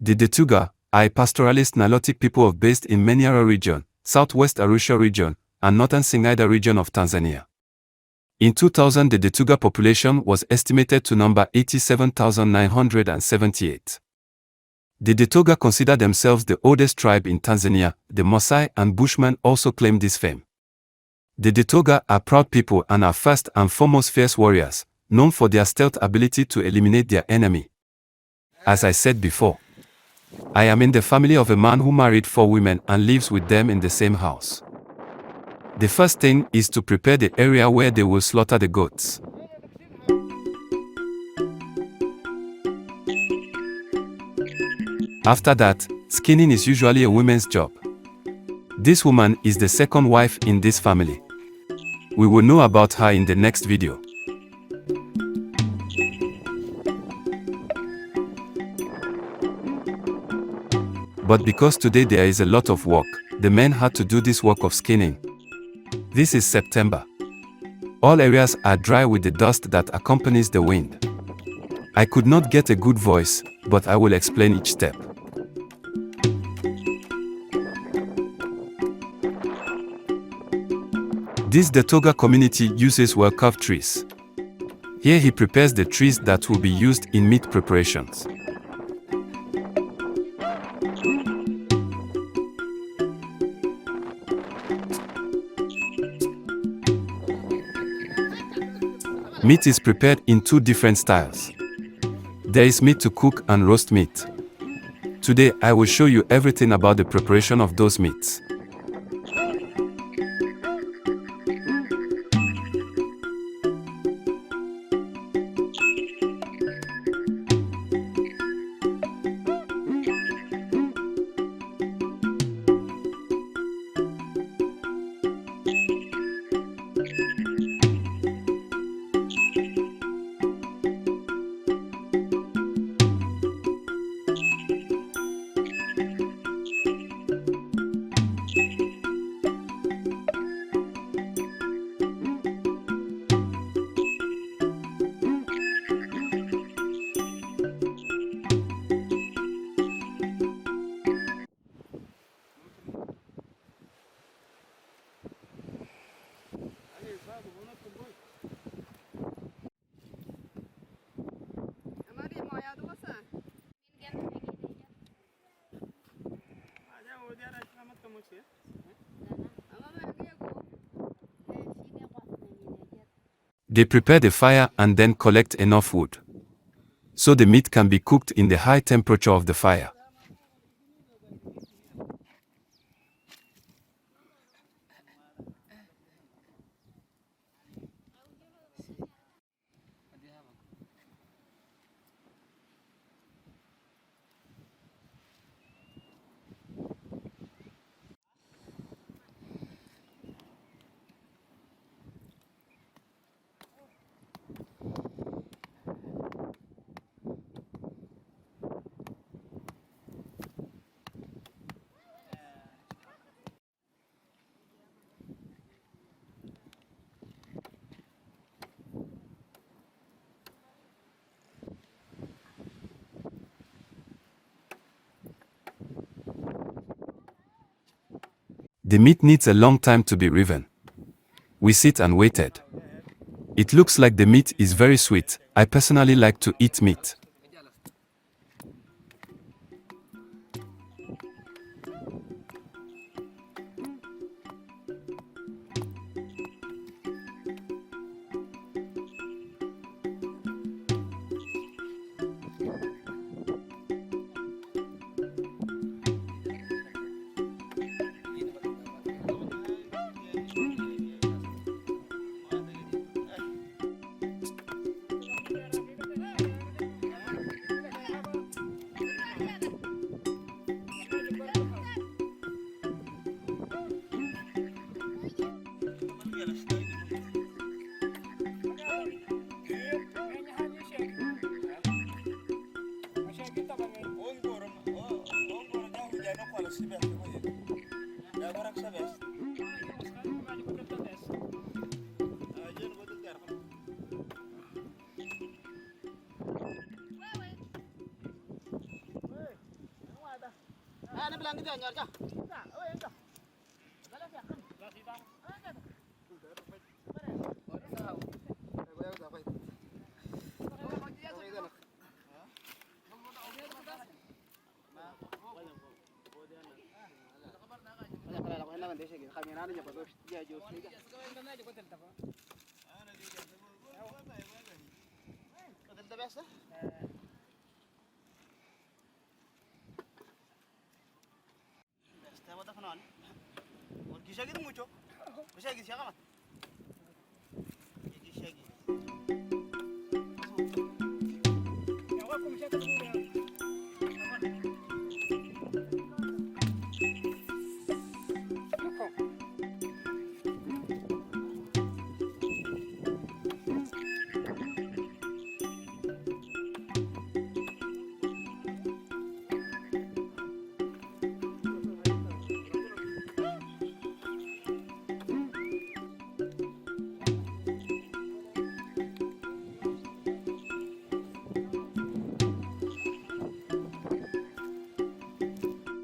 The Datoga are a pastoralist Nilotic people based in Manyara region, southwest Arusha region, and northern Singida region of Tanzania. In 2000, the Datoga population was estimated to number 87,978. The Datoga consider themselves the oldest tribe in Tanzania. The Maasai and Bushmen also claim this fame. The Datoga are proud people and are first and foremost fierce warriors, known for their stealth ability to eliminate their enemy. As I said before, I am in the family of a man who married 4 women and lives with them in the same house. The first thing is to prepare the area where they will slaughter the goats. After that, skinning is usually a woman's job. This woman is the second wife in this family. We will know about her in the next video. But because today there is a lot of work, the men had to do this work of skinning. This is September. All areas are dry with the dust that accompanies the wind. I could not get a good voice, but I will explain each step. This Datoga community uses well-carved trees. Here he prepares the trees that will be used in meat preparations. Meat is prepared in 2 different styles. There is meat to cook and roast meat. Today I will show you everything about the preparation of those meats. They prepare the fire and then collect enough wood, so the meat can be cooked in the high temperature of the fire. The meat needs a long time to be riven. We sit and waited. It looks like the meat is very sweet. I personally like to eat meat. Ana bilang gitu nyor ka.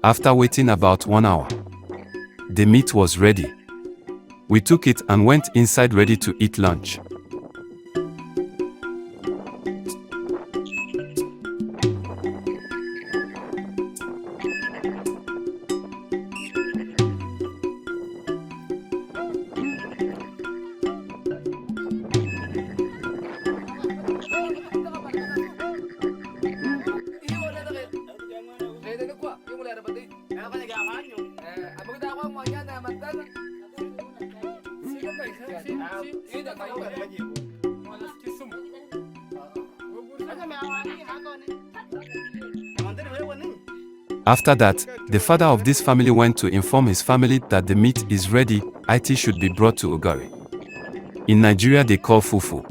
After waiting about 1 hour, the meat was ready. We took it and went inside ready to eat lunch. After that, the father of this family went to inform his family that the meat is ready, it should be brought to Ogari. In Nigeria they call fufu.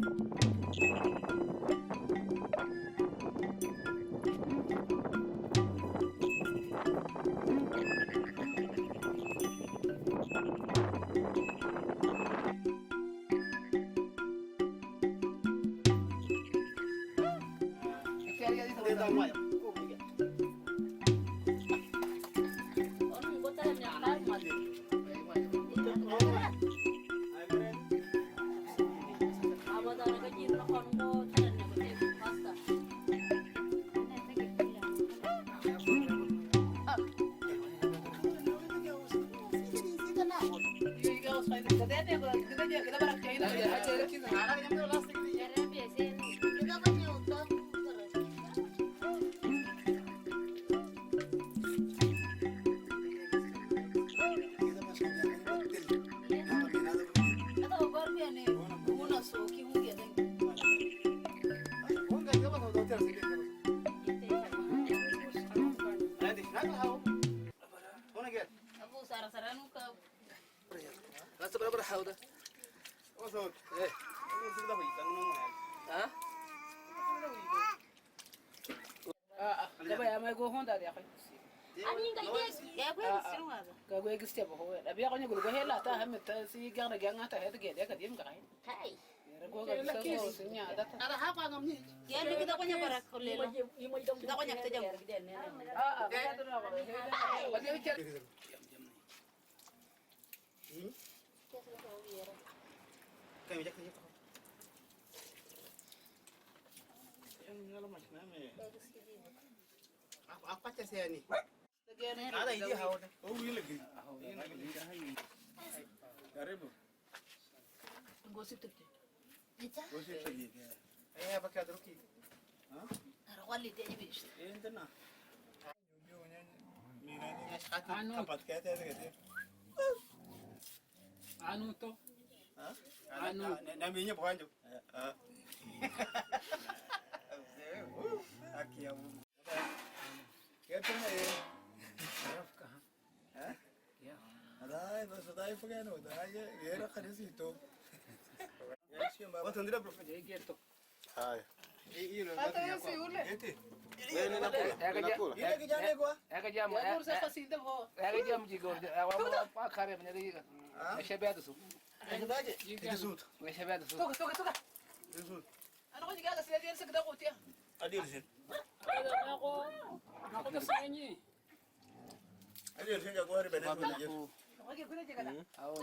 Aje tenga kwa riba na kuna Yesu. Wage kule je kada.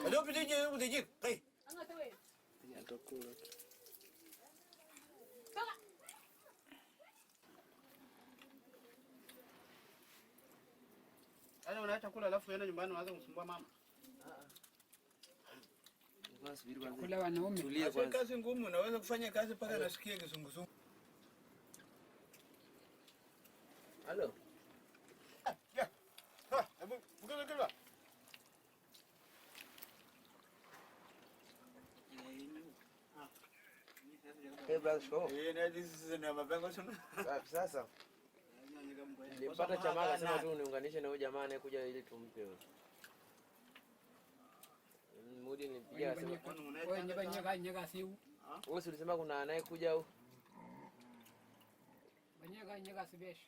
Alo pije uje kai. Anga tawe. Ya tokula. Toka. Ana unaacha kula alafu uende nyumbani uanze kumsumbua mama. Kula wanaume. Tulia kwanza. Kazi ngumu, naweza kufanya kazi paka nasikia kizunguzungu. Halo. Ya. Ha, hebu buka. Hey brother, show. Na this is na mapengo sana. Sasa. Nilipata chama sema tu niunganishe na huyo jamaa anayekuja ili tumpe huyo. Mudi nilipigia sema Wewe nyega siu. wewe ulisema kuna anayekuja huyo. Nyega sibesh.